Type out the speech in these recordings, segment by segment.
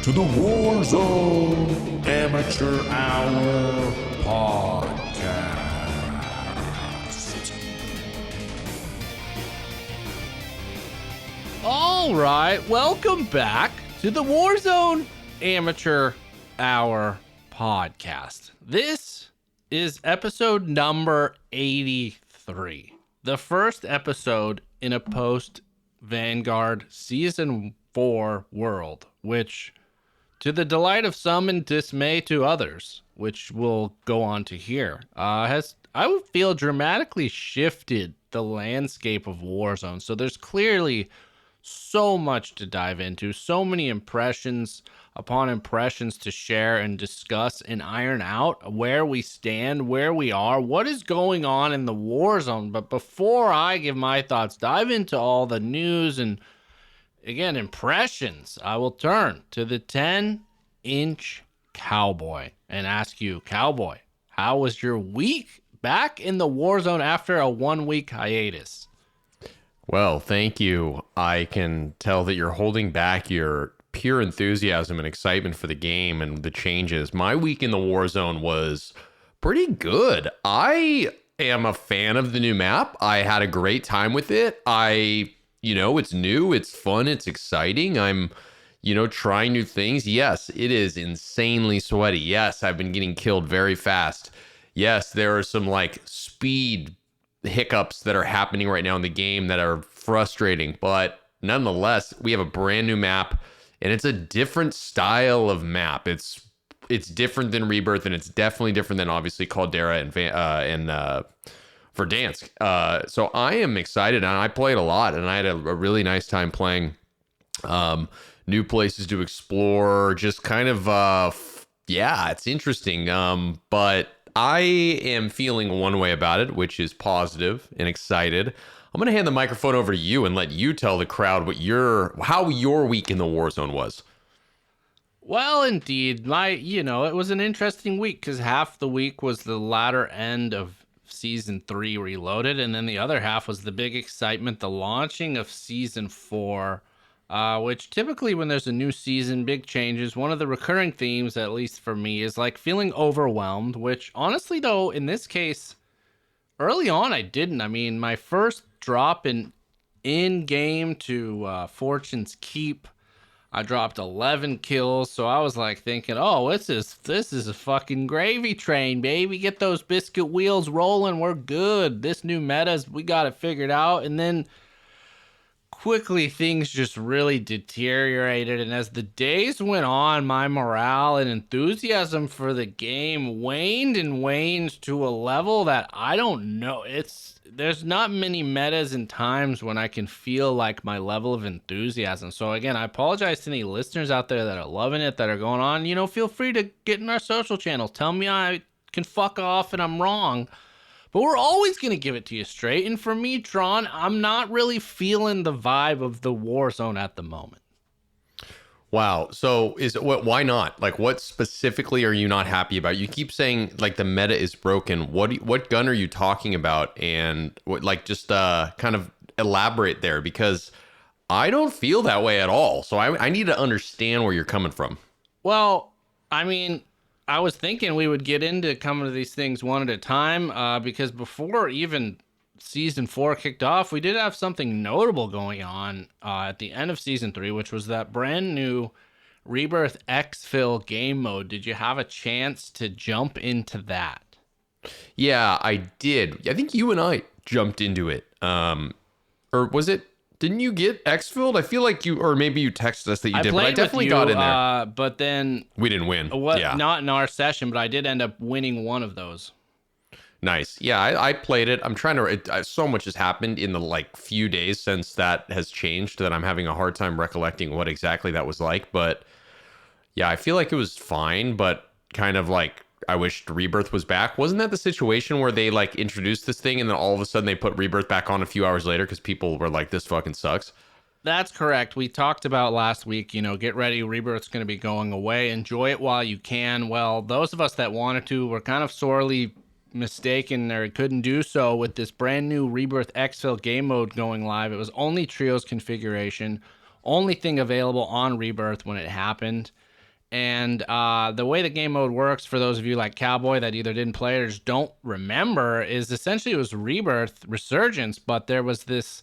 to the Warzone Amateur Hour podcast. All right, welcome back to the Warzone Amateur Hour podcast. This is episode number 83, the first episode in a post-Vanguard Season 4 world, which, to the delight of some and dismay to others, which we'll go on to hear, has, I would feel, dramatically shifted the landscape of Warzone. So there's clearly so much to dive into, so many impressions upon impressions to share and discuss and iron out where we stand, where we are, what is going on in the Warzone. But before I give my thoughts, dive into all the news and, again, impressions, I will turn to the 10-inch Cowboy and ask you, Cowboy, how was your week back in the Warzone after a 1-week hiatus? Well, thank you. I can tell that you're holding back your pure enthusiasm and excitement for the game and the changes. My week in the Warzone was pretty good. I am a fan of the new map. I had a great time with it. It's new, it's fun, it's exciting. I'm, trying new things. Yes, it is insanely sweaty. Yes, I've been getting killed very fast. Yes, there are some speed hiccups that are happening right now in the game that are frustrating, but nonetheless, we have a brand new map and it's a different style of map. It's different than Rebirth, and it's definitely different than obviously Caldera and Verdansk. So I am excited, and I played a lot, and I had a really nice time playing. New places to explore, just kind of it's interesting. But I am feeling one way about it, which is positive and excited. I'm going to hand the microphone over to you and let you tell the crowd how your week in the Warzone was. Well, indeed, it was an interesting week because half the week was the latter end of Season 3 Reloaded, and then the other half was the big excitement, the launching of Season 4, which typically when there's a new season, big changes, one of the recurring themes, at least for me, is feeling overwhelmed, which honestly, though, in this case, early on, I didn't. I mean, my first drop in-game to Fortune's Keep, I dropped 11 kills, so I was thinking, oh, this is a fucking gravy train, baby. Get those biscuit wheels rolling. We're good. This new meta's, we got it figured out. And then quickly things just really deteriorated, and as the days went on, my morale and enthusiasm for the game waned to a level that I don't know. There's not many metas and times when I can feel my level of enthusiasm. So again, I apologize to any listeners out there that are loving it, that are going on. Feel free to get in our social channels. Tell me I can fuck off and I'm wrong. But we're always going to give it to you straight. And for me, Tron, I'm not really feeling the vibe of the Warzone at the moment. Wow. So why not? What specifically are you not happy about? You keep saying the meta is broken. What gun are you talking about? And just kind of elaborate there, because I don't feel that way at all. So I need to understand where you're coming from. Well, I mean, I was thinking we would get into coming to these things one at a time, because before even Season 4 kicked off, we did have something notable going on at the end of Season 3, which was that brand new Rebirth Exfil game mode. Did you have a chance to jump into that? Yeah, I did. I think you and I jumped into it. Or was it? Didn't you get exfilled? I feel like you, or maybe you texted us that you did, but I definitely got in there. But then we didn't win. Not in our session, but I did end up winning one of those. Nice. Yeah, I played it. I'm trying to, so much has happened in the few days since that has changed that I'm having a hard time recollecting what exactly that was like. But yeah, I feel like it was fine, but kind of I wished Rebirth was back. Wasn't that the situation where they introduced this thing and then all of a sudden they put Rebirth back on a few hours later because people were like, this fucking sucks? That's correct. We talked about last week, get ready. Rebirth's going to be going away. Enjoy it while you can. Well, those of us that wanted to were kind of sorely mistaken or couldn't do so with this brand new Rebirth Exfil game mode going live. It was only trios configuration, only thing available on Rebirth when it happened. And the way the game mode works, for those of you like Cowboy that either didn't play it or just don't remember, is essentially it was Rebirth Resurgence, but there was this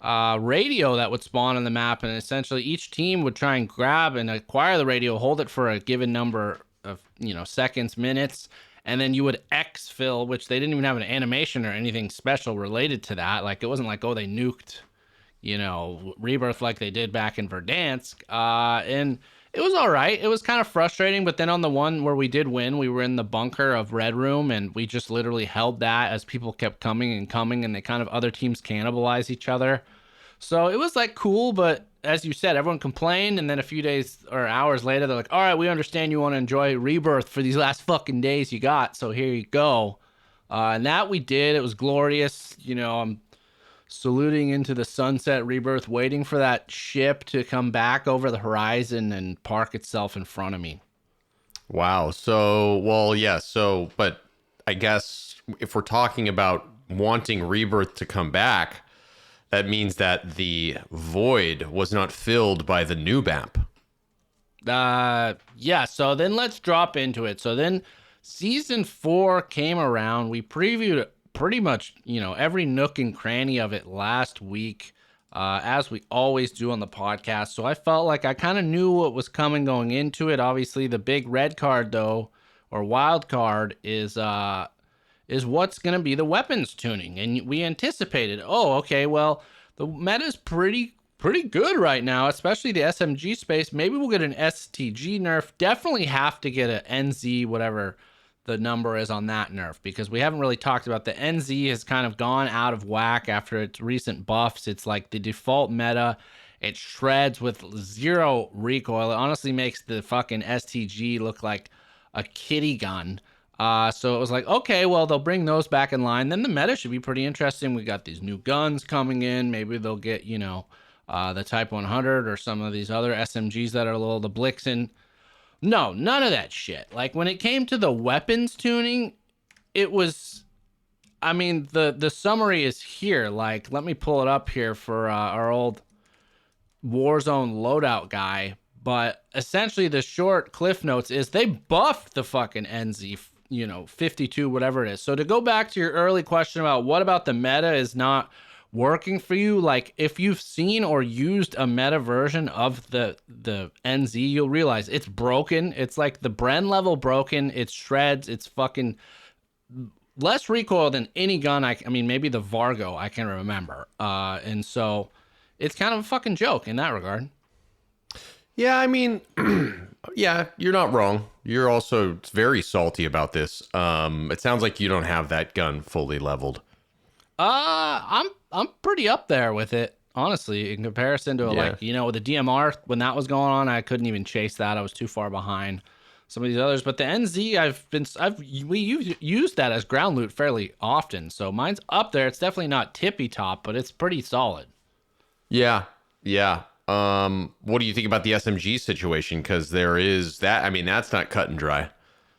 radio that would spawn on the map, and essentially each team would try and grab and acquire the radio, hold it for a given number of seconds, minutes, and then you would exfil, which they didn't even have an animation or anything special related to that. Like, it wasn't like, oh, they nuked Rebirth like they did back in Verdansk. And it was all right. It was kind of frustrating, but then on the one where we did win, we were in the bunker of Red Room, and we just literally held that as people kept coming, and they kind of, other teams cannibalize each other. So it was like cool, but as you said, everyone complained, and then a few days or hours later, they're like, all right, we understand you want to enjoy Rebirth for these last fucking days you got, so here you go. And that we did. It was glorious. I'm saluting into the sunset, Rebirth, waiting for that ship to come back over the horizon and park itself in front of me. Wow. So, well, yeah. So, but I guess if we're talking about wanting Rebirth to come back, that means that the void was not filled by the new map. Yeah. So then let's drop into it. So then season 4 came around. We previewed pretty much, every nook and cranny of it last week, as we always do on the podcast. So I felt like I kind of knew what was coming going into it. Obviously, the big red card, though, or wild card, is what's going to be the weapons tuning. And we anticipated, okay, well, the meta's pretty good right now, especially the SMG space. Maybe we'll get an STG nerf. Definitely have to get an NZ, whatever the number is on that nerf, because we haven't really talked about the NZ has kind of gone out of whack after its recent buffs. It's like the default meta. It shreds with 0 recoil. It honestly makes the fucking STG look like a kitty gun. So it was like, okay, well, they'll bring those back in line. Then the meta should be pretty interesting. We got these new guns coming in. Maybe they'll get, the Type 100 or some of these other SMGs that are the Blixen. No, none of that shit. Like, when it came to the weapons tuning, it was, the summary is here. Like, let me pull it up here for our old Warzone loadout guy. But essentially the short cliff notes is they buffed the fucking NZ, 52, whatever it is. So to go back to your early question about what about the meta is not working for you, like, if you've seen or used a meta version of the NZ, you'll realize it's broken. It's like the Bren level broken. It shreds. It's fucking less recoil than any gun. Maybe the Vargo I can remember. And so it's kind of a fucking joke in that regard. Yeah, yeah, you're not wrong. You're also very salty about this. It sounds like you don't have that gun fully leveled. I'm pretty up there with it, honestly, in comparison to with the DMR when that was going on. I couldn't even chase that. I was too far behind some of these others. But the NZ, we used that as ground loot fairly often, so mine's up there. It's definitely not tippy top, but it's pretty solid. Yeah. What do you think about the SMG situation? Because there is that. That's not cut and dry.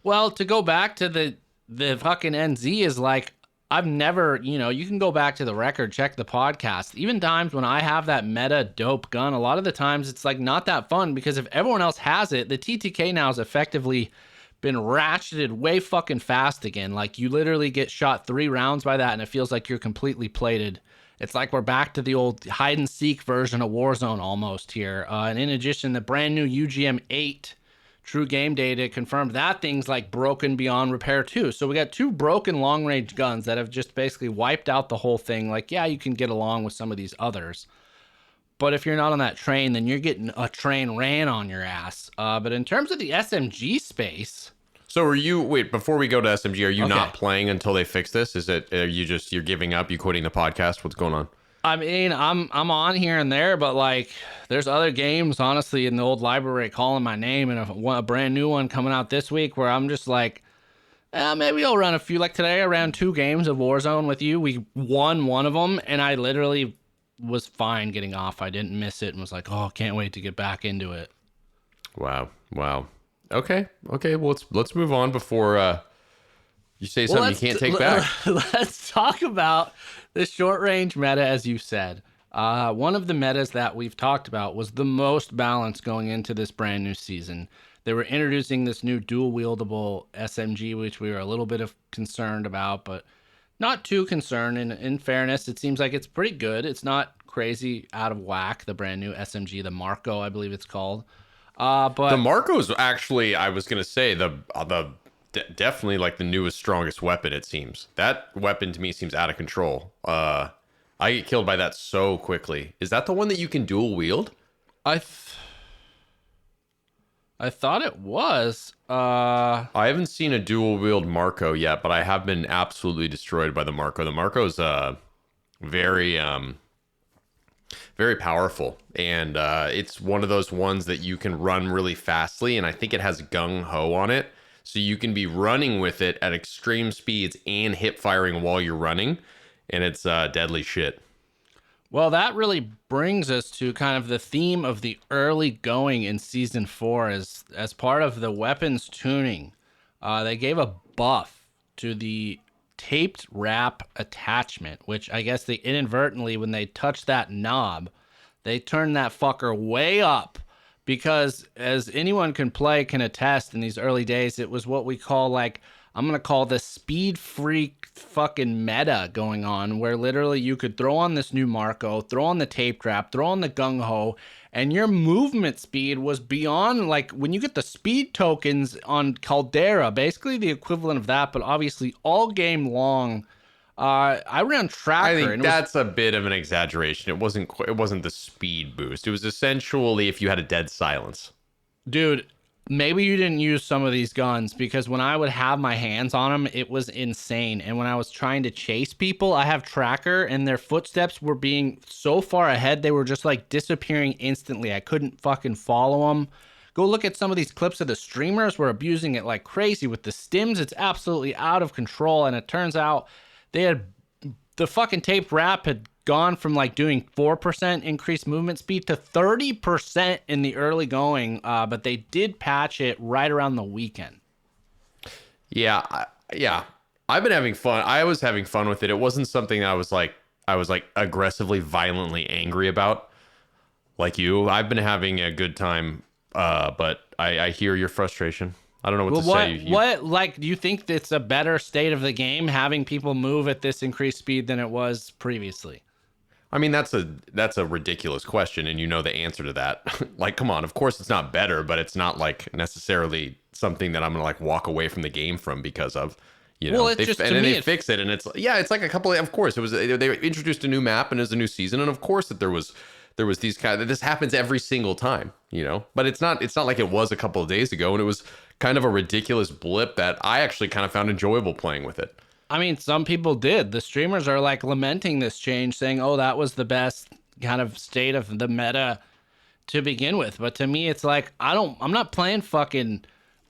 Well, to go back to the fucking NZ is like, I've never, you can go back to the record, check the podcast. Even times when I have that meta dope gun, a lot of the times it's like not that fun, because if everyone else has it, the TTK now has effectively been ratcheted way fucking fast again. Like, you literally get shot 3 rounds by that and it feels like you're completely plated. It's like we're back to the old hide and seek version of Warzone almost here. And in addition, the brand new UGM 8 True Game Data confirmed that thing's like broken beyond repair too. So we got 2 broken long range guns that have just basically wiped out the whole thing. Like, yeah, you can get along with some of these others, but if you're not on that train, then you're getting a train ran on your ass. But in terms of the SMG space. So wait, before we go to SMG, are you not playing until they fix this? Is it, you're giving up, you quitting the podcast? What's going on? I'm on here and there, but like, there's other games, honestly, in the old library calling my name, and a brand new one coming out this week where I'm just like, maybe I'll run a few. Like today, I ran 2 games of Warzone with you. We won one of them, and I literally was fine getting off. I didn't miss it and was like, oh, can't wait to get back into it. Wow. Okay. Well, let's move on before you say something you can't take back. Let's talk about the short range meta, as you said. One of the metas that we've talked about was the most balanced going into this brand new season. They were introducing this new dual wieldable SMG, which we were a little bit of concerned about, but not too concerned. In fairness, it seems like it's pretty good. It's not crazy out of whack. The brand new SMG, the Marco, I believe it's called. But The Marco's actually, I was gonna say definitely like the newest, strongest weapon. It seems that weapon to me seems out of control. I get killed by that so quickly. Is that the one that you can dual wield? I thought it was. I haven't seen a dual wield Marco yet, but I have been absolutely destroyed by the Marco. The Marco's very very powerful, and it's one of those ones that you can run really fastly, and I think it has gung ho on it, so you can be running with it at extreme speeds and hip firing while you're running, and it's deadly shit. Well, that really brings us to kind of the theme of the early going in Season 4 as part of the weapons tuning. They gave a buff to the taped wrap attachment, which I guess they inadvertently, when they touched that knob, they turned that fucker way up because, as anyone can attest, in these early days, it was what we call, like, I'm going to call the speed freak fucking meta going on, where literally you could throw on this new Marco, throw on the tape wrap, throw on the gung ho, and your movement speed was beyond, like, when you get the speed tokens on Caldera, basically the equivalent of that, but obviously all game long. I ran Tracker. I think that's a bit of an exaggeration. It wasn't the speed boost. It was essentially if you had a dead silence. Dude, maybe you didn't use some of these guns, because when I would have my hands on them, it was insane. And when I was trying to chase people, I have Tracker, and their footsteps were being so far ahead, they were just like disappearing instantly. I couldn't fucking follow them. Go look at some of these clips of the streamers. We're abusing it like crazy with the stims. It's absolutely out of control. And it turns out the fucking taped wrap had gone from like doing 4% increased movement speed to 30% in the early going, but they did patch it right around the weekend. Yeah. I've been having fun. I was having fun with it. It wasn't something that I was like aggressively, violently angry about. Like you, I've been having a good time, but I hear your frustration. I don't know what to say. What, like, do you think it's a better state of the game having people move at this increased speed than it was previously? I mean, that's a ridiculous question, and you know the answer to that. Like, come on, of course it's not better, but it's not like necessarily something that I'm gonna like walk away from the game from because of, you know. Well, it's they fix it, and it's like a couple of course it was they introduced a new map and there's a new season, and of course that there was these kind of, this happens every single time, you know. But it's not like it was a couple of days ago, and it was kind of a ridiculous blip that I actually kind of found enjoyable playing with it. I mean, some people did. The streamers are like lamenting this change, saying, oh, that was the best kind of state of the meta to begin with. But to me, it's like, I'm not playing fucking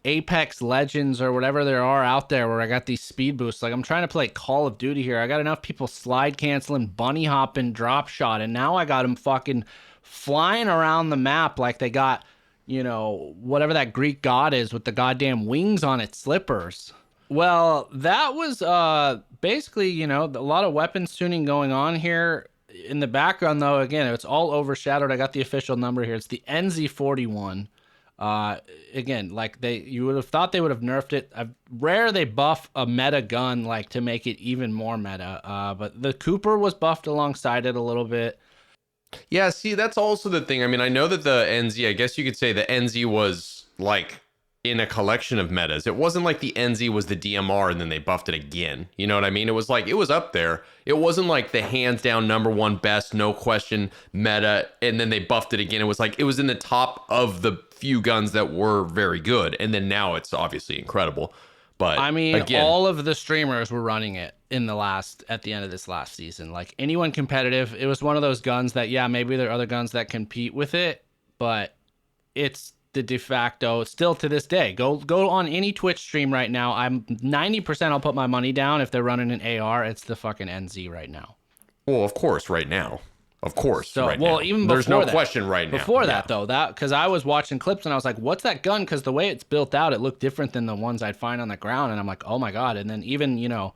Apex Legends or whatever there are out there where I got these speed boosts. Like, I'm trying to play Call of Duty here. I got enough people slide canceling, bunny hopping, drop shot, and now I got them fucking flying around the map like they got, you know, whatever that Greek god is with the goddamn wings on its slippers. Well, that was basically, you know, a lot of weapons tuning going on here. In the background, though, again, it's all overshadowed. I got the official number here. It's the NZ41. Again, like you would have thought they would have nerfed it. Rare they buff a meta gun like to make it even more meta. But the Cooper was buffed alongside it a little bit. Yeah, see, that's also the thing. I mean, I know that the NZ, I guess you could say the NZ was like in a collection of metas. It wasn't like the NZ was the DMR and then they buffed it again. You know what I mean? It was like, it was up there. It wasn't like the hands down number one best, no question meta, and then they buffed it again. It was like, it was in the top of the few guns that were very good. And then now it's obviously incredible. But I mean, again, all of the streamers were running it at the end of this last season. Like anyone competitive, it was one of those guns that, yeah, maybe there are other guns that compete with it, but it's the de facto still to this day. Go on any Twitch stream right now. I'm 90% I'll put my money down if they're running an AR. It's the fucking NZ right now. Well, of course, right now. Of course. So, right well, now. even there's before no that, question right now. Before that, though, because I was watching clips and I was like, what's that gun? Because the way it's built out, it looked different than the ones I'd find on the ground. And I'm like, oh my God. And then even, you know,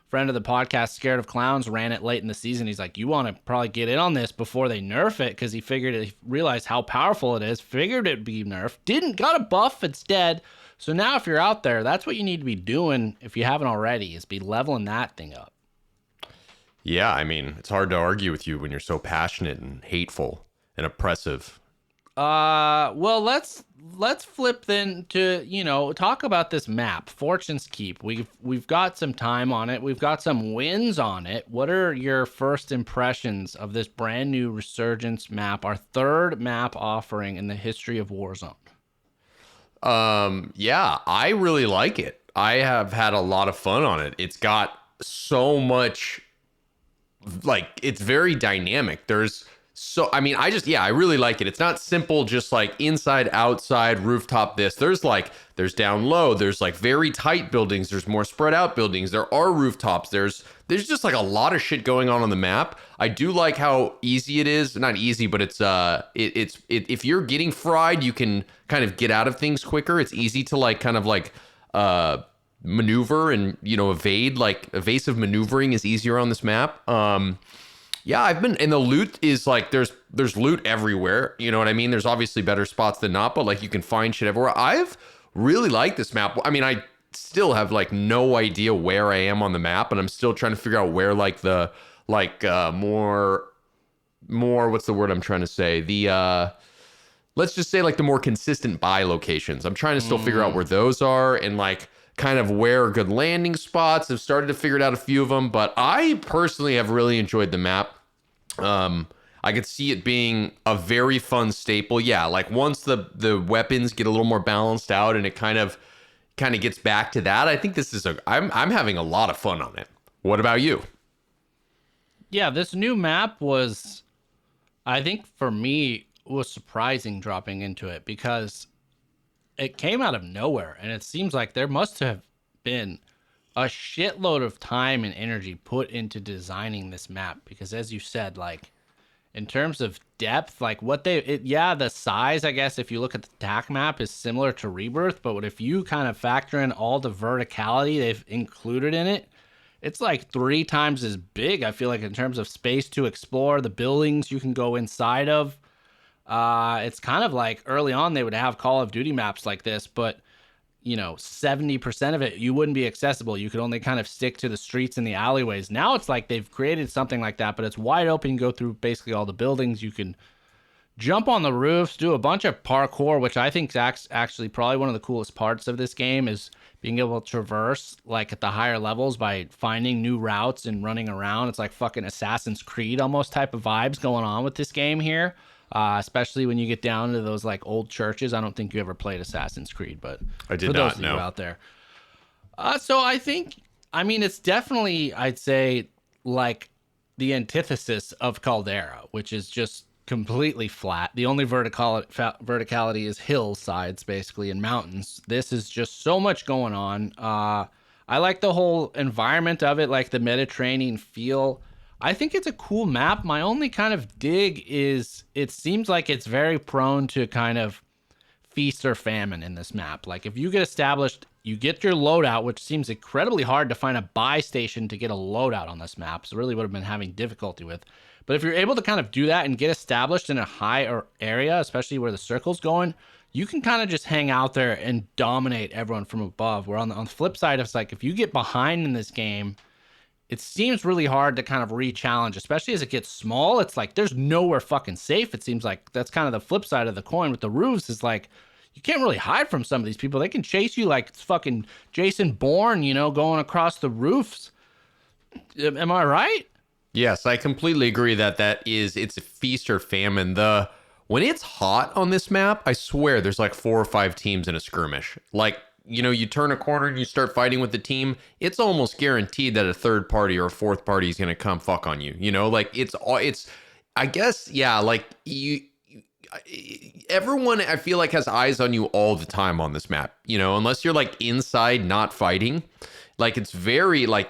friend of the podcast, Scared of Clowns, ran it late in the season. He's like, you want to probably get in on this before they nerf it, because he realized how powerful it is, figured it'd be nerfed, got a buff instead. So now if you're out there, that's what you need to be doing if you haven't already, is be leveling that thing up. Yeah, I mean, it's hard to argue with you when you're so passionate and hateful and oppressive. Well, let's flip then to, talk about this map, Fortune's Keep. We've got some time on it. We've got some wins on it. What are your first impressions of this brand new Resurgence map, our third map offering in the history of Warzone? Yeah, I really like it. I have had a lot of fun on it. It's got so much, like, it's very dynamic. I really like it. It's not simple, just like inside, outside, rooftop, this. There's down low. There's like very tight buildings. There's more spread out buildings. There are rooftops. There's just like a lot of shit going on the map. I do like how easy it is. Not easy, but it's if you're getting fried, you can kind of get out of things quicker. It's easy to like kind of like maneuver and, evade. Like evasive maneuvering is easier on this map. Yeah, and the loot is like, there's loot everywhere. You know what I mean? There's obviously better spots than not, but like you can find shit everywhere. I've really liked this map. I mean, I still have like no idea where I am on the map, and I'm still trying to figure out where like the more what's the word I'm trying to say? Let's just say like the more consistent buy locations. I'm trying to still figure out where those are, and like kind of where are good landing spots. I've started to figure out a few of them, but I personally have really enjoyed the map. I could see it being a very fun staple. Yeah, like once the weapons get a little more balanced out and it kind of gets back to that, I think I'm having a lot of fun on it. What about you? Yeah, this new map was, I think for me, was surprising dropping into it, because it came out of nowhere, and it seems like there must have been a shitload of time and energy put into designing this map, because as you said, like in terms of depth, like the size, I guess if you look at the TAC map, is similar to Rebirth, but if you kind of factor in all the verticality they've included in it, it's like 3 times as big, I feel like, in terms of space to explore, the buildings you can go inside of. It's kind of like early on they would have Call of Duty maps like this, but 70% of it, you wouldn't be accessible. You could only kind of stick to the streets and the alleyways. Now it's like they've created something like that, but it's wide open. You go through basically all the buildings. You can jump on the roofs, do a bunch of parkour, which I think is actually probably one of the coolest parts of this game, is being able to traverse like at the higher levels by finding new routes and running around. It's like fucking Assassin's Creed almost type of vibes going on with this game here. Especially when you get down to those like old churches. I don't think you ever played Assassin's Creed, but I did for not those of know you out there. So I mean, it's definitely, I'd say, like the antithesis of Caldera, which is just completely flat. The only verticality is hillsides, basically, and mountains. This is just so much going on. I like the whole environment of it, like the Mediterranean feel. I think it's a cool map. My only kind of dig is it seems like it's very prone to kind of feast or famine in this map. Like if you get established, you get your loadout, which seems incredibly hard to find a buy station to get a loadout on this map. So really would have been having difficulty with. But if you're able to kind of do that and get established in a high area, especially where the circle's going, you can kind of just hang out there and dominate everyone from above. Where on the flip side, it's like if you get behind in this game, it seems really hard to kind of re-challenge, especially as it gets small. It's like there's nowhere fucking safe. It seems like that's kind of the flip side of the coin with the roofs, is like you can't really hide from some of these people. They can chase you like it's fucking Jason Bourne, going across the roofs. Am I right? Yes, I completely agree it's a feast or famine. When it's hot on this map, I swear there's like 4 or 5 teams in a skirmish. Like, you turn a corner and you start fighting with the team, it's almost guaranteed that a third party or a fourth party is going to come fuck on you. Like it's, I guess, yeah, like everyone I feel like has eyes on you all the time on this map, unless you're like inside not fighting. Like it's very like,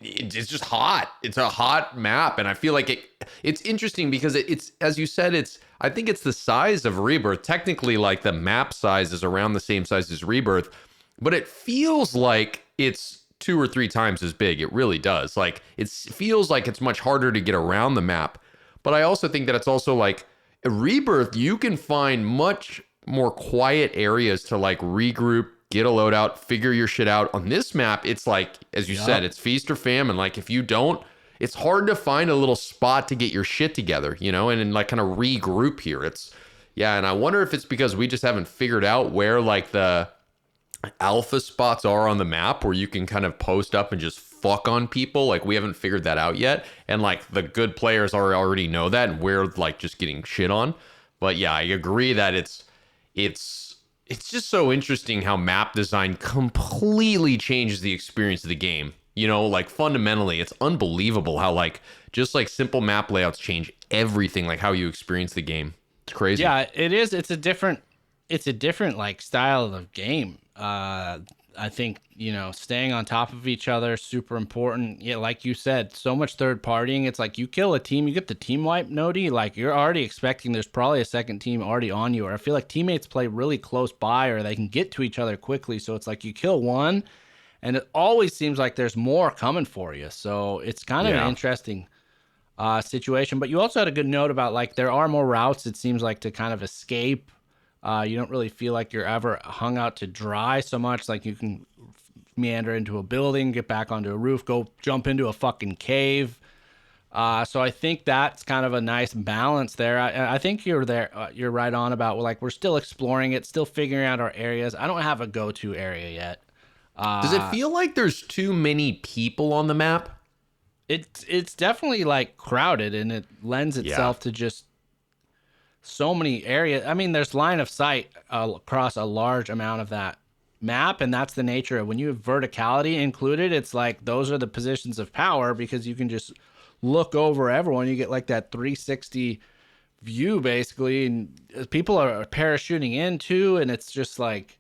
it's just hot. It's a hot map, and I feel like it's interesting because it's as you said, I think it's the size of Rebirth. Technically, like the map size is around the same size as Rebirth, but it feels like it's 2 or 3 times as big. It really does. Like it feels like it's much harder to get around the map. But I also think that it's also like a Rebirth, you can find much more quiet areas to like regroup, get a loadout, figure your shit out. On this map, it's like, as you said, it's feast or famine. Like if you don't, it's hard to find a little spot to get your shit together, you know, and like kind of regroup here. And I wonder if it's because we just haven't figured out where like the alpha spots are on the map where you can kind of post up and just fuck on people. Like we haven't figured that out yet. And like the good players already know that, and we're like just getting shit on. But yeah, I agree that it's just so interesting how map design completely changes the experience of the game. You know, like fundamentally, it's unbelievable how like just like simple map layouts change everything, like how you experience the game. It's crazy. Yeah, it is. It's a different like style of game. I think, you know, staying on top of each other, super important. Yeah, like you said, so much third partying. It's like you kill a team, you get the team wipe nodie. Like you're already expecting there's probably a second team already on you. Or I feel like teammates play really close by, or they can get to each other quickly. So it's like you kill one, and it always seems like there's more coming for you. So it's kind of an interesting situation. But you also had a good note about like there are more routes, it seems like, to kind of escape. You don't really feel like you're ever hung out to dry so much. Like you can meander into a building, get back onto a roof, go jump into a fucking cave. So I think that's kind of a nice balance there. I think you're there. You're right on about, well, like we're still exploring it, still figuring out our areas. I don't have a go-to area yet. Does it feel like there's too many people on the map? It's definitely like crowded, and it lends itself to just so many areas. I mean, there's line of sight across a large amount of that map, and that's the nature of when you have verticality included. It's like those are the positions of power because you can just look over everyone. You get like that 360 view basically, and people are parachuting in too, and it's just like,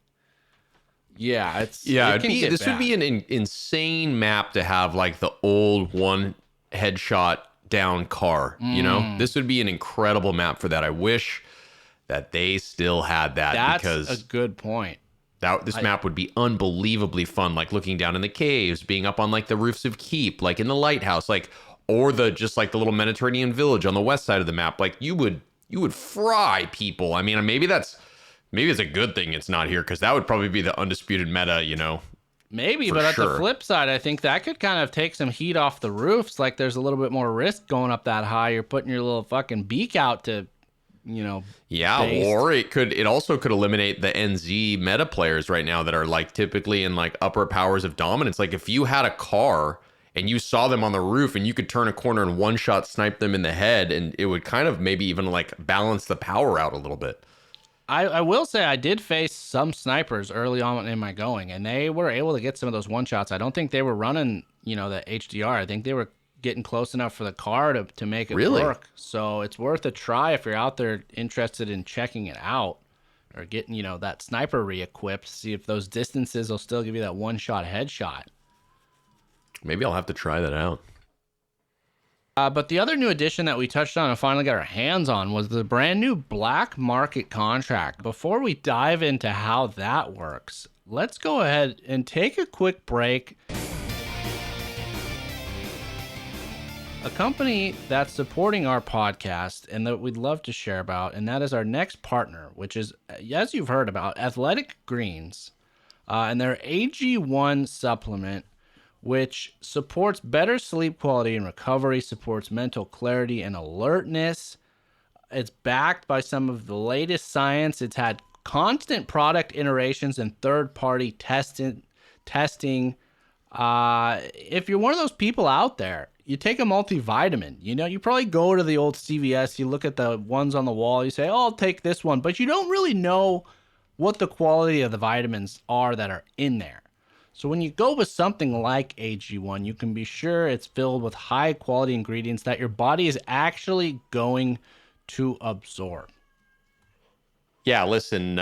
this would be an insane map to have like the old one headshot down car. You know, this would be an incredible map for that. I wish that they still had that. That's a good point. This map would be unbelievably fun, like looking down in the caves, being up on like the roofs of Keep, like in the lighthouse, like, or just like the little Mediterranean village on the west side of the map. Like you would fry people. I mean, maybe it's a good thing it's not here, because that would probably be the undisputed meta, you know. Maybe, but at the flip side, I think that could kind of take some heat off the roofs. Like there's a little bit more risk going up that high. You're putting your little fucking beak out to, you know. Yeah, based. Or it also could eliminate the NZ meta players right now that are like typically in like upper powers of dominance. Like if you had a car and you saw them on the roof and you could turn a corner and one shot snipe them in the head, and it would kind of maybe even like balance the power out a little bit. I will say I did face some snipers early on in my going, and they were able to get some of those one shots. I don't think they were running, you know, the HDR. I think they were getting close enough for the car to make it work. So it's worth a try if you're out there interested in checking it out, or getting, you know, that sniper re-equipped. See if those distances will still give you that one-shot headshot. Maybe I'll have to try that out. But the other new addition that we touched on and finally got our hands on was the brand new black market contract. Before we dive into how that works, let's go ahead and take a quick break. A company that's supporting our podcast and that we'd love to share about, and that is our next partner, which is, as you've heard about, Athletic Greens, and their AG1 supplement, which supports better sleep quality and recovery, supports mental clarity and alertness. It's backed by some of the latest science. It's had constant product iterations and third-party testing. If you're one of those people out there, you take a multivitamin. You know, you probably go to the old CVS, you look at the ones on the wall, you say, oh, I'll take this one, but you don't really know what the quality of the vitamins are that are in there. So when you go with something like AG1, you can be sure it's filled with high quality ingredients that your body is actually going to absorb. Yeah, listen,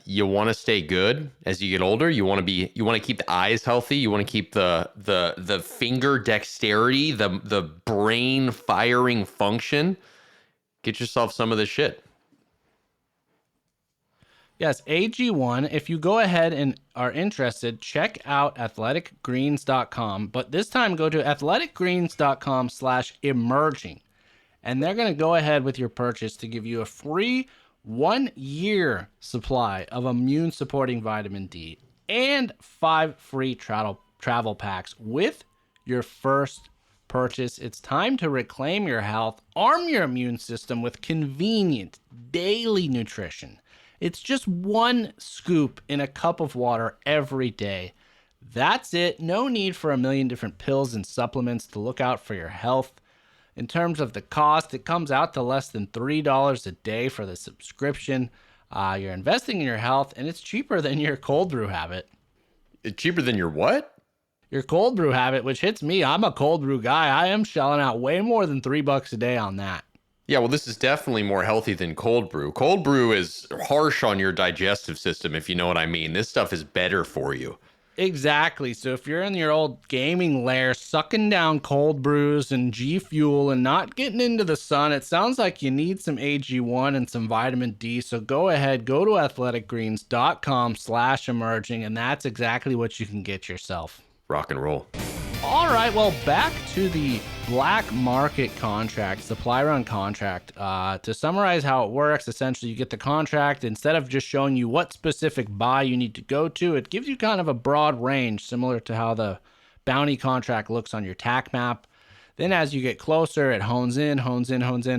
you want to stay good as you get older. You want to keep the eyes healthy. You want to keep the finger dexterity, the brain firing function. Get yourself some of this shit. Yes, AG1. If you go ahead and are interested, check out athleticgreens.com. But this time, go to athleticgreens.com/emerging. And they're going to go ahead with your purchase to give you a free 1-year supply of immune supporting vitamin D and 5 free travel packs with your first purchase. It's time to reclaim your health, arm your immune system with convenient daily nutrition. It's just 1 scoop in a cup of water every day. That's it. No need for a million different pills and supplements to look out for your health. In terms of the cost, it comes out to less than $3 a day for the subscription. You're investing in your health, and it's cheaper than your cold brew habit. It's cheaper than your what? Your cold brew habit, which hits me. I'm a cold brew guy. I am shelling out way more than $3 a day on that. Yeah, well, this is definitely more healthy than cold brew. Cold brew is harsh on your digestive system, if you know what I mean. This stuff is better for you. Exactly. So if you're in your old gaming lair, sucking down cold brews and G Fuel and not getting into the sun, it sounds like you need some AG1 and some vitamin D. So go ahead, go to athleticgreens.com/emerging, and that's exactly what you can get yourself. Rock and roll. All right, well, back to the black market contract, supply run contract. To summarize how it works, essentially you get the contract. Instead of just showing you what specific buy you need to go to, it gives you kind of a broad range, similar to how the bounty contract looks on your TAC map. Then as you get closer, it hones in,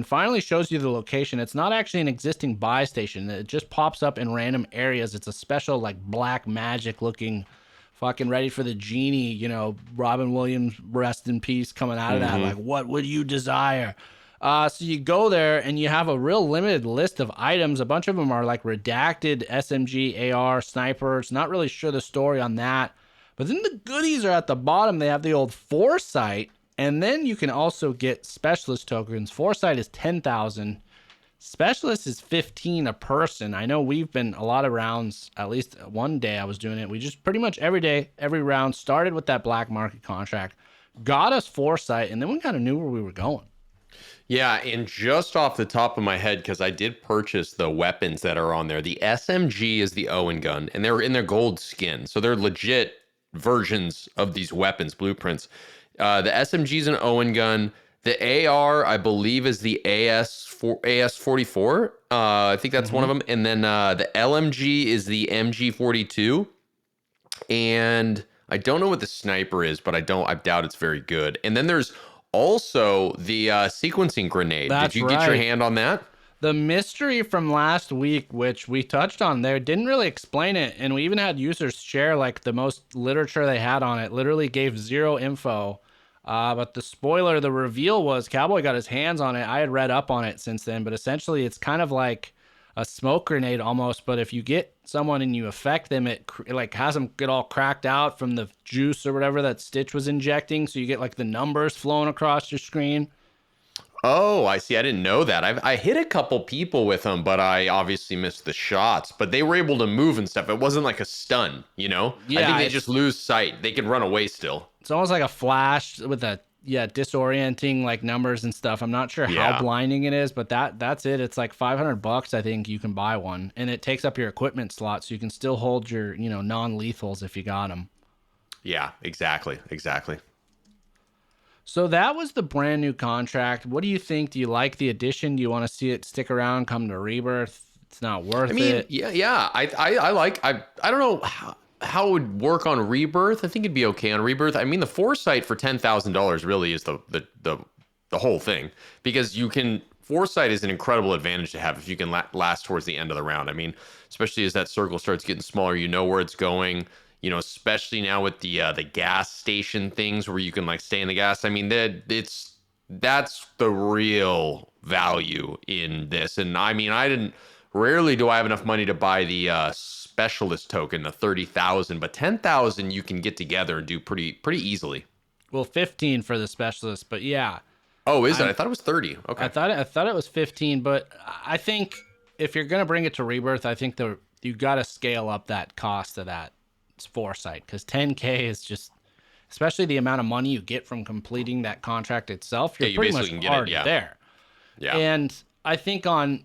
finally shows you the location. It's not actually an existing buy station. It just pops up in random areas. It's a special, like, black magic looking, fucking ready for the genie, you know, Robin Williams, rest in peace, coming out of that. Like, what would you desire? So you go there and you have a real limited list of items. A bunch of them are like redacted SMG, AR, snipers. Not really sure the story on that. But then the goodies are at the bottom. They have the old Foresight. And then you can also get specialist tokens. Foresight is 10,000. Specialist is 15 a person. I know we've been a lot of rounds, at least one day I was doing it. We just pretty much every day, every round started with that black market contract, got us Foresight, and then we kind of knew where we were going. Yeah, and just off the top of my head, because I did purchase the weapons that are on there, the SMG is the Owen gun, and they're in their gold skin. So they're legit versions of these weapons, blueprints. The SMG is an Owen gun. The AR, I believe, is the AS44. I think that's one of them. And then the LMG is the MG42. And I don't know what the sniper is, but I doubt it's very good. And then there's also the sequencing grenade. That's Did you get your hand on that? The mystery from last week, which we touched on there, didn't really explain it. And we even had users share like the most literature they had on it, literally gave zero info. But the spoiler, the reveal was Cowboy got his hands on it. I had read up on it since then, but essentially it's kind of like a smoke grenade almost. But if you get someone and you affect them, it like has them get all cracked out from the juice or whatever that Stitch was injecting. So you get like the numbers flowing across your screen. Oh, I see. I didn't know that. I hit a couple people with them, but I obviously missed the shots. But they were able to move and stuff. It wasn't like a stun, you know? Yeah, I think they just lose sight. They can run away still. It's almost like a flash with a disorienting like numbers and stuff. I'm not sure how blinding it is, but that's it. It's like $500, I think you can buy one, and it takes up your equipment slot, so you can still hold your non-lethals if you got them. Yeah, exactly. So that was the brand new contract. What do you think? Do you like the addition? Do you want to see it stick around, come to Rebirth? It's not worth it. Yeah. I don't know how it would work on Rebirth. I think it'd be okay on Rebirth. I mean, the Foresight for $10,000 really is the whole thing, because Foresight is an incredible advantage to have if you can last towards the end of the round. I mean, especially as that circle starts getting smaller, you know where it's going. You know, especially now with the gas station things where you can like stay in the gas. I mean, that's the real value in this. And I mean, rarely do I have enough money to buy the specialist token, the 30,000, but 10,000 you can get together and do pretty easily. Well, 15 for the specialist, but yeah. Oh, is it? I thought it was 30. Okay. I thought it was 15, but I think if you're gonna bring it to Rebirth, I think you got to scale up that cost of that Foresight, because 10K is just, especially the amount of money you get from completing that contract itself. You're pretty much already there. Yeah. And I think on,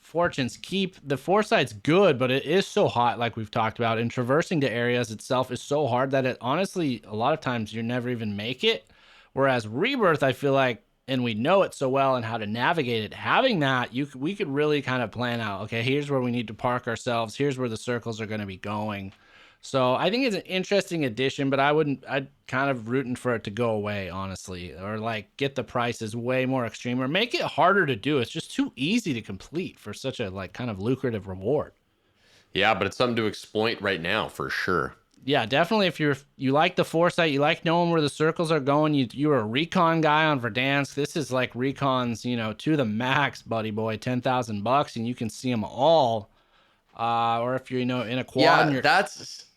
Fortune's Keep, the foresight's good, but it is so hot, like we've talked about, and traversing the areas itself is so hard that it honestly, a lot of times you never even make it. Whereas Rebirth, I feel like, and we know it so well and how to navigate it, having that, we could really kind of plan out, okay, here's where we need to park ourselves, here's where the circles are going to be going. So I think it's an interesting addition, but I'd kind of rooting for it to go away, honestly, or like get the prices way more extreme or make it harder to do. It's just too easy to complete for such a like kind of lucrative reward. Yeah, but it's something to exploit right now for sure. Yeah, definitely. If you like the foresight, you like knowing where the circles are going. You're a recon guy on Verdansk. This is like recons, to the max, buddy boy, $10,000, and you can see them all. Or if you're, in a quad. Yeah,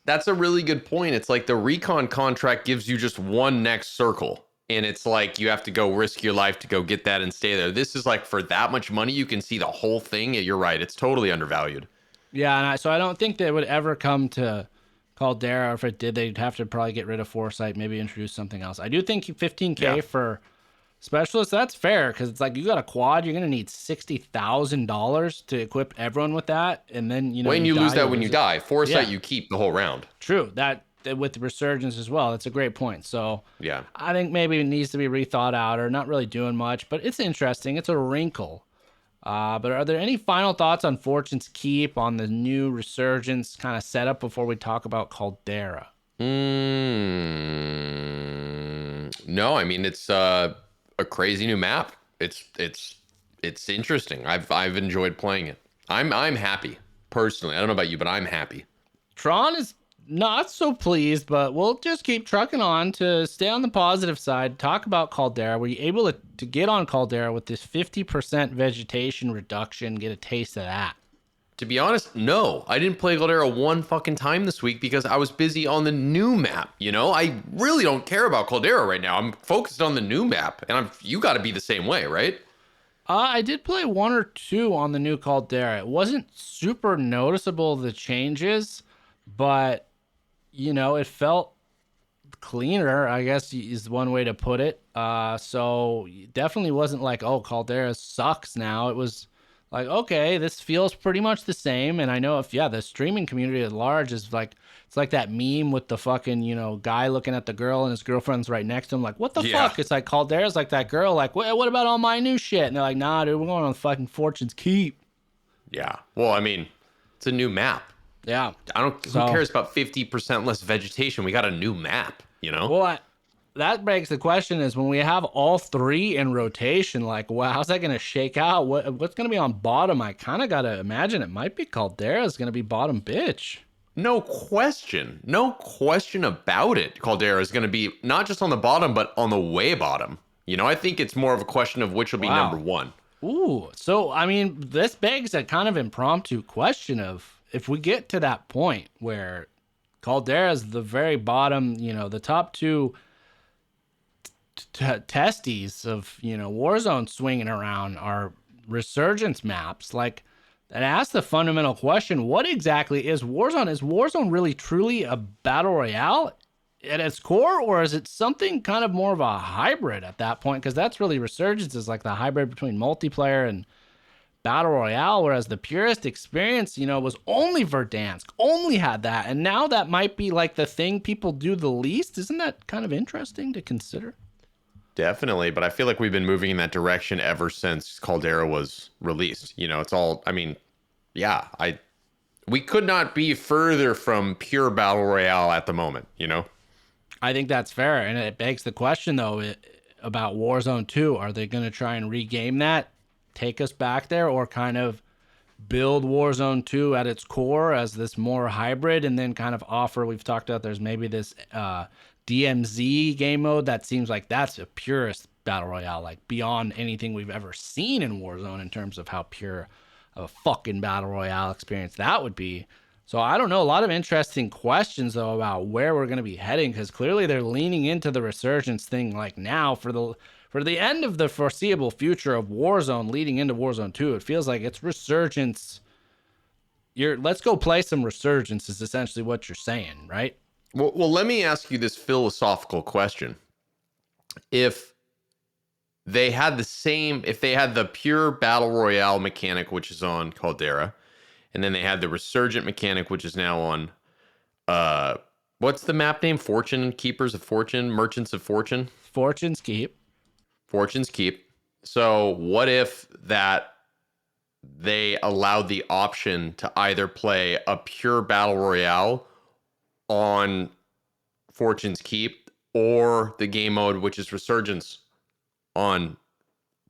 that's a really good point. It's like the recon contract gives you just one next circle. And it's like you have to go risk your life to go get that and stay there. This is like for that much money, you can see the whole thing. You're right. It's totally undervalued. Yeah, and so I don't think they would ever come to Caldera. If it did, they'd have to probably get rid of Foresight, maybe introduce something else. I do think $15K for Specialists, that's fair, because it's like you got a quad, you're going to need $60,000 to equip everyone with that. And then, when you lose that when you die. Foresight, you keep the whole round. True. That with Resurgence as well. That's a great point. So yeah, I think maybe it needs to be rethought out or not really doing much, but it's interesting. It's a wrinkle. But are there any final thoughts on Fortune's Keep, on the new Resurgence kind of setup before we talk about Caldera? No, I mean, it's a crazy new map. It's interesting. I've enjoyed playing it. I'm happy personally. I don't know about you, but I'm happy. Tron is not so pleased, but we'll just keep trucking on to stay on the positive side. Talk about Caldera. Were you able to get on Caldera with this 50% vegetation reduction? Get a taste of that? To be honest, no. I didn't play Caldera one fucking time this week because I was busy on the new map. I really don't care about Caldera right now. I'm focused on the new map, and you got to be the same way, right? I did play one or two on the new Caldera. It wasn't super noticeable, the changes, but, it felt cleaner, I guess is one way to put it. So definitely wasn't like, oh, Caldera sucks now. It was like, okay, this feels pretty much the same. And I know the streaming community at large is like, it's like that meme with the fucking, guy looking at the girl and his girlfriend's right next to him. Like, what the fuck? It's like Caldera's like that girl. Like, what about all my new shit? And they're like, nah, dude, we're going on fucking Fortune's Keep. Yeah. Well, I mean, it's a new map. Yeah. Who cares about 50% less vegetation? We got a new map, Well, that begs the question is when we have all three in rotation, like, wow, how's that going to shake out? What's going to be on bottom? I kind of got to imagine it might be Caldera's going to be bottom bitch. No question about it. Caldera is going to be not just on the bottom, but on the way bottom. I think it's more of a question of which will be number one. Ooh, so, I mean, this begs a kind of impromptu question of if we get to that point where Caldera's the very bottom, the top two testes of Warzone swinging around are Resurgence maps, like, and ask the fundamental question: what exactly is Warzone? Is Warzone really truly a battle royale at its core, or is it something kind of more of a hybrid at that point? Because that's really Resurgence is like the hybrid between multiplayer and battle royale, whereas the purest experience was only Verdansk, only had that, and now that might be like the thing people do the least. Isn't that kind of interesting to consider? Definitely, but I feel like we've been moving in that direction ever since Caldera was released. It's all, I mean, we could not be further from pure battle royale at the moment, I think that's fair, and it begs the question, though, about Warzone 2. Are they going to try and regame that, take us back there, or kind of build Warzone 2 at its core as this more hybrid and then kind of offer, we've talked about there's maybe this DMZ game mode that seems like that's a purest battle royale, like beyond anything we've ever seen in Warzone in terms of how pure of a fucking battle royale experience that would be. So I don't know, a lot of interesting questions though about where we're going to be heading, because clearly they're leaning into the Resurgence thing like now for the end of the foreseeable future of Warzone leading into Warzone 2. It feels like it's Resurgence. Let's go play some Resurgence is essentially what you're saying, right? Well, let me ask you this philosophical question. If they had the same, if they had the pure battle royale mechanic, which is on Caldera, and then they had the resurgent mechanic, which is now on, what's the map name? Fortune Keepers of Fortune, Merchants of Fortune. Fortune's Keep. Fortune's Keep. So what if that they allowed the option to either play a pure battle royale on Fortune's Keep or the game mode, which is Resurgence on,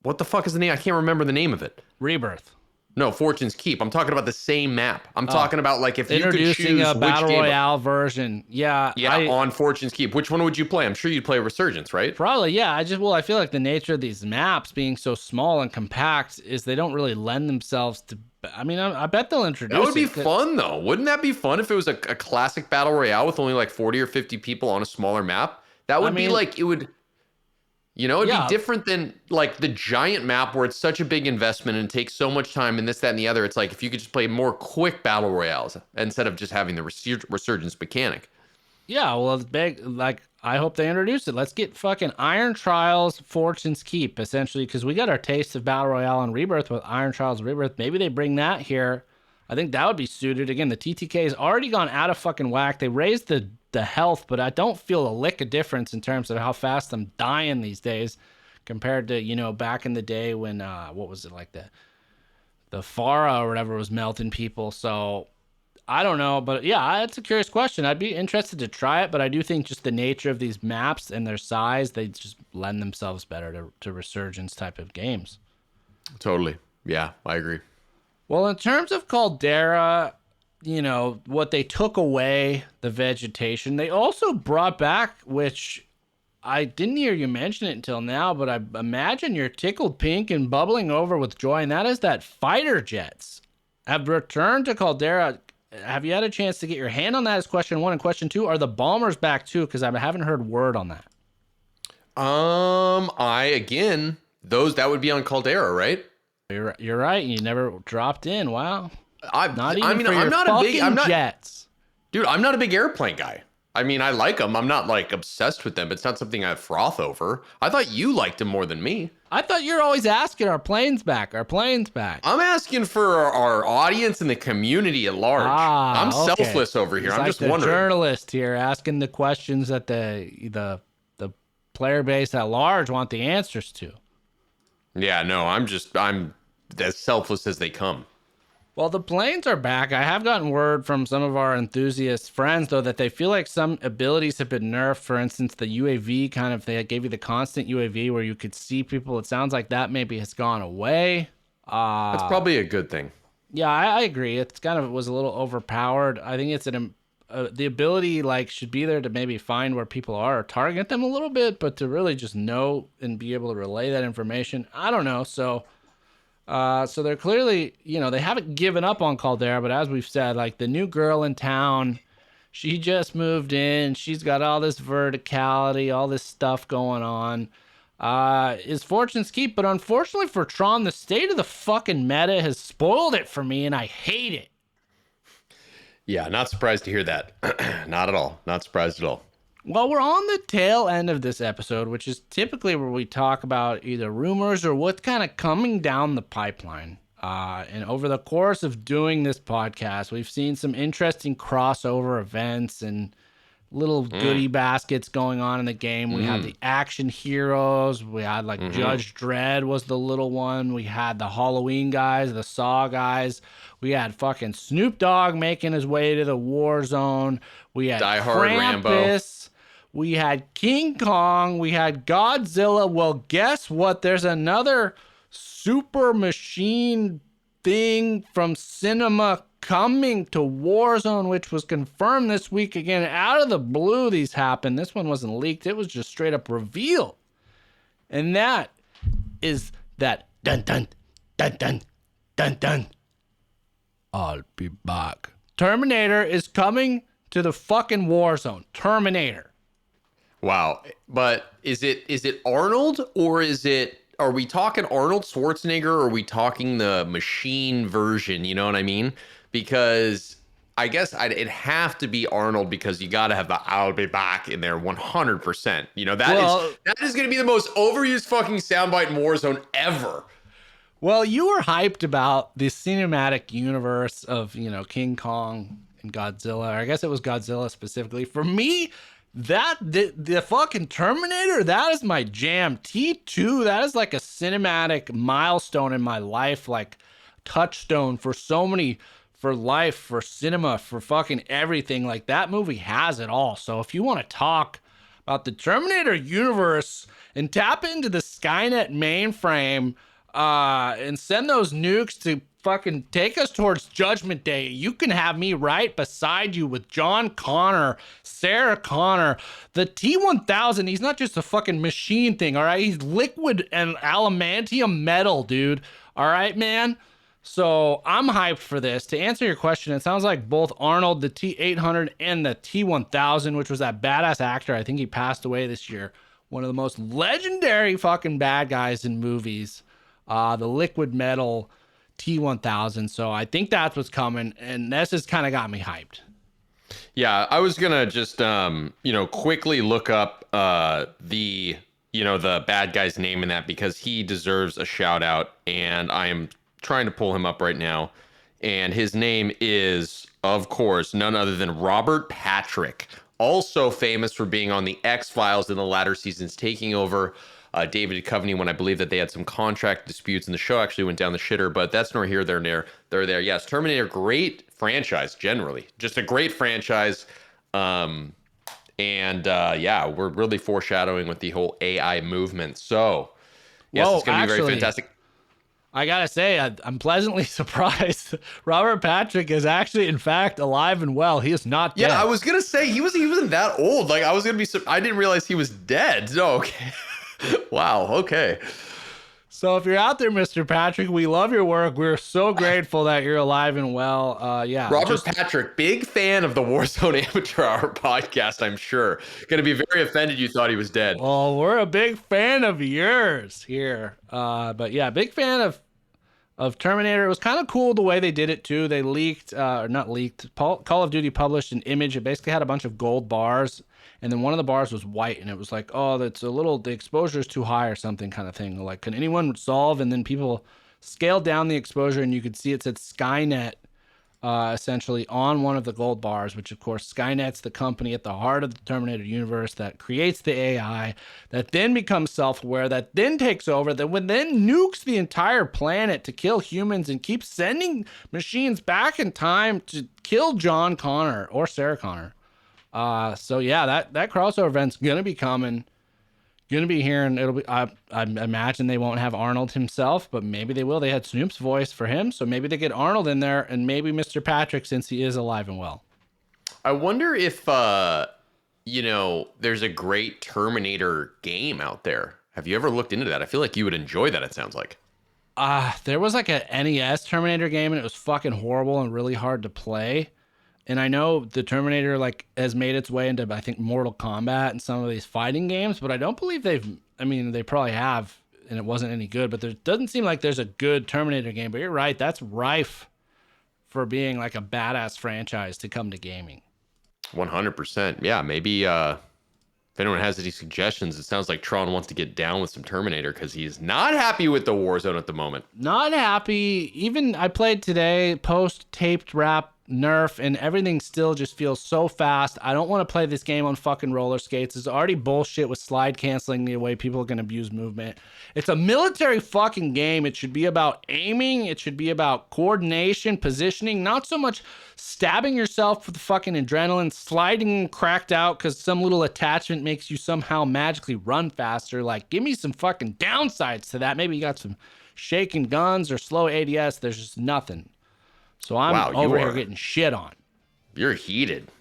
what the fuck is the name? I can't remember the name of it. Rebirth. No, Fortune's Keep. I'm talking about the same map. I'm talking about like if you could Introducing choose a which battle game royale version. Yeah. on Fortune's Keep. Which one would you play? I'm sure you'd play Resurgence, right? Probably, yeah. I feel like the nature of these maps being so small and compact is they don't really lend themselves to. I mean, I bet they'll introduce. That would be fun, though. Wouldn't that be fun if it was a classic battle royale with only like 40 or 50 people on a smaller map? That would be like, it would, it'd be different than like the giant map where it's such a big investment and takes so much time and this, that, and the other. It's like if you could just play more quick battle royales instead of just having the resurgence mechanic. Yeah, well, it's big. Like, I hope they introduce it. Let's get fucking Iron Trials, Fortune's Keep, essentially, because we got our taste of Battle Royale and Rebirth with Iron Trials Rebirth. Maybe they bring that here. I think that would be suited. Again, the TTK has already gone out of fucking whack. They raised the health, but I don't feel a lick of difference in terms of how fast I'm dying these days compared to, back in the day when, what was it, like the Farah or whatever was melting people. So I don't know, but yeah, it's a curious question. I'd be interested to try it, but I do think just the nature of these maps and their size, they just lend themselves better to Resurgence type of games. Totally. Yeah, I agree. Well, in terms of Caldera, what they took away, the vegetation, they also brought back, which I didn't hear you mention it until now, but I imagine you're tickled pink and bubbling over with joy, and that is that fighter jets have returned to Caldera. Have you had a chance to get your hand on that is question one, and question two, are the bombers back too? Because I haven't heard word on that. That would be on Caldera, right? You're right. You never dropped in. Wow. I'm not Jets. Dude, I'm not a big airplane guy. I mean, I like them. I'm not like obsessed with them. It's not something I froth over. I thought you liked them more than me. I thought you're always asking, our planes back. I'm asking for our audience and the community at large. I'm selfless over here. I'm just wondering. Journalist here asking the questions that the player base at large want the answers to. Yeah, no, I'm as selfless as they come. Well, the planes are back. I have gotten word from some of our enthusiast friends, though, that they feel like some abilities have been nerfed. For instance, the UAV they gave you the constant UAV where you could see people. It sounds like that maybe has gone away. That's probably a good thing. Yeah, I agree. It's was a little overpowered. I think it's the ability should be there to maybe find where people are or target them a little bit, but to really just know and be able to relay that information, I don't know. So they're clearly, they haven't given up on Caldera, but as we've said, the new girl in town, she just moved in. She's got all this verticality, all this stuff going on. Is Fortune's Keep, but unfortunately for Tron, the state of the fucking meta has spoiled it for me, and I hate it. Yeah, not surprised to hear that. Not at all. Not surprised at all. Well, we're on the tail end of this episode, which is typically where we talk about either rumors or what's kind of coming down the pipeline. And over the course of doing this podcast, we've seen some interesting crossover events and little goodie baskets going on in the game. We had the action heroes. We had Judge Dredd was the little one. We had the Halloween guys, the Saw guys. We had fucking Snoop Dogg making his way to the war zone. We had Die Hard Krampus. Rambo. We had King Kong. We had Godzilla. Well, guess what? There's another super machine thing from cinema coming to Warzone, which was confirmed this week. Again, out of the blue, these happened. This one wasn't leaked. It was just straight up revealed. And that is that dun dun dun dun dun dun. I'll be back. Terminator is coming to the fucking Warzone. Terminator. Wow. But is it Arnold, or are we talking Arnold Schwarzenegger, or are we talking the machine version? You know what I mean? Because I guess it'd have to be Arnold because you got to have the "I'll be back" in there 100%. You know, that is going to be the most overused fucking soundbite in Warzone ever. Well, you were hyped about the cinematic universe of, you know, King Kong and Godzilla. Or I guess it was Godzilla specifically. For me, the fucking Terminator, that is my jam. T2, that is like a cinematic milestone in my life, like touchstone for so many, for life, for cinema, for fucking everything. Like that movie has it all. So if you want to talk about the Terminator universe and tap into the Skynet mainframe, and send those nukes to fucking take us towards Judgment Day, you can have me right beside you with John Connor, Sarah Connor, the T-1000. He's not just a fucking machine thing, all right? He's liquid and adamantium metal, dude. All right, man? So I'm hyped for this. To answer your question, it sounds like both Arnold, the T-800, and the T-1000, which was that badass actor. I think he passed away this year. One of the most legendary fucking bad guys in movies. The liquid metal T-1000. So I think that's what's coming, and this has kind of got me hyped. Yeah, I was gonna just quickly look up the bad guy's name in that because he deserves a shout out, and I am trying to pull him up right now, and his name is, of course, none other than Robert Patrick, also famous for being on the X-Files in the latter seasons, taking over David Duchovny when I believe that they had some contract disputes and the show actually went down the shitter, but that's nor here, they're there. Yes, Terminator, great franchise generally. Just a great franchise. We're really foreshadowing with the whole AI movement. So, yes, it's going to be very fantastic. I gotta say, I'm pleasantly surprised. Robert Patrick is actually, in fact, alive and well. He is not dead. Yeah, I was gonna say he wasn't that old. Like I was gonna be. I didn't realize he was dead. No, okay. Wow. Okay. So if you're out there, Mr. Patrick, we love your work. We're so grateful that you're alive and well. Robert Patrick, big fan of the Warzone Amateur Hour podcast, I'm sure. Going to be very offended you thought he was dead. Well, we're a big fan of yours here. But yeah, big fan of Terminator. It was kind of cool the way they did it too. They leaked, or not leaked, Call of Duty published an image. It basically had a bunch of gold bars, and then one of the bars was white, and it was like, oh, the exposure is too high or something kind of thing. Like, can anyone solve? And then people scaled down the exposure, and you could see it said Skynet essentially on one of the gold bars, which of course Skynet's the company at the heart of the Terminator universe that creates the AI that then becomes self-aware, that then takes over, that then nukes the entire planet to kill humans and keeps sending machines back in time to kill John Connor or Sarah Connor. So yeah, that crossover event's gonna be coming. Gonna be here, and it'll be. I imagine they won't have Arnold himself, but maybe they will. They had Snoop's voice for him, so maybe they get Arnold in there, and maybe Mr. Patrick, since he is alive and well. I wonder if there's a great Terminator game out there. Have you ever looked into that? I feel like you would enjoy that. It sounds like. There was like a NES Terminator game, and it was fucking horrible and really hard to play. And I know the Terminator has made its way into, I think, Mortal Kombat and some of these fighting games, but I don't believe they probably have, and it wasn't any good, but there doesn't seem like there's a good Terminator game. But you're right, that's rife for being like a badass franchise to come to gaming. 100%. Yeah, maybe if anyone has any suggestions, it sounds like Tron wants to get down with some Terminator because he's not happy with the Warzone at the moment. Not happy. Even I played today, post-taped wrap, nerf, and everything still just feels so fast. I don't want to play this game on fucking roller skates. It's already bullshit with slide canceling the way people can abuse movement. It's a military fucking game. It should be about aiming. It should be about coordination, positioning, not so much stabbing yourself with the fucking adrenaline, sliding cracked out because some little attachment makes you somehow magically run faster. Like, give me some fucking downsides to that. Maybe you got some shaking guns or slow ADS. There's just nothing. So I'm over here getting shit on. You're heated.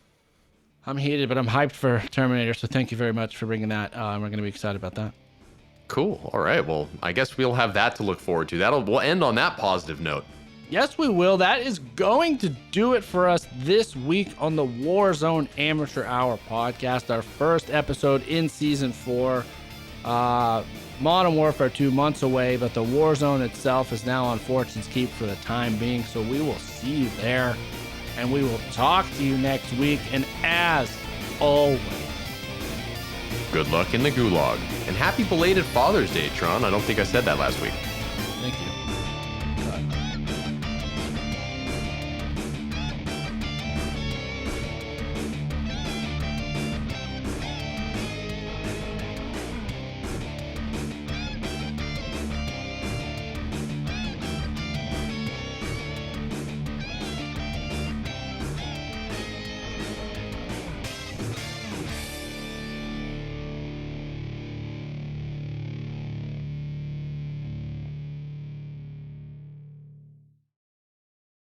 I'm heated, but I'm hyped for Terminator, so thank you very much for bringing that. We're going to be excited about that. Cool. All right. Well, I guess we'll have that to look forward to. We'll end on that positive note. Yes, we will. That is going to do it for us this week on the Warzone Amateur Hour podcast, our first episode in Season 4. Modern Warfare 2 months away, but the Warzone itself is now on Fortune's Keep for the time being, so we will see you there. and we will talk to you next week. And as always, Good luck in the gulag. And happy belated Father's Day, Tron. I don't think I said that last week.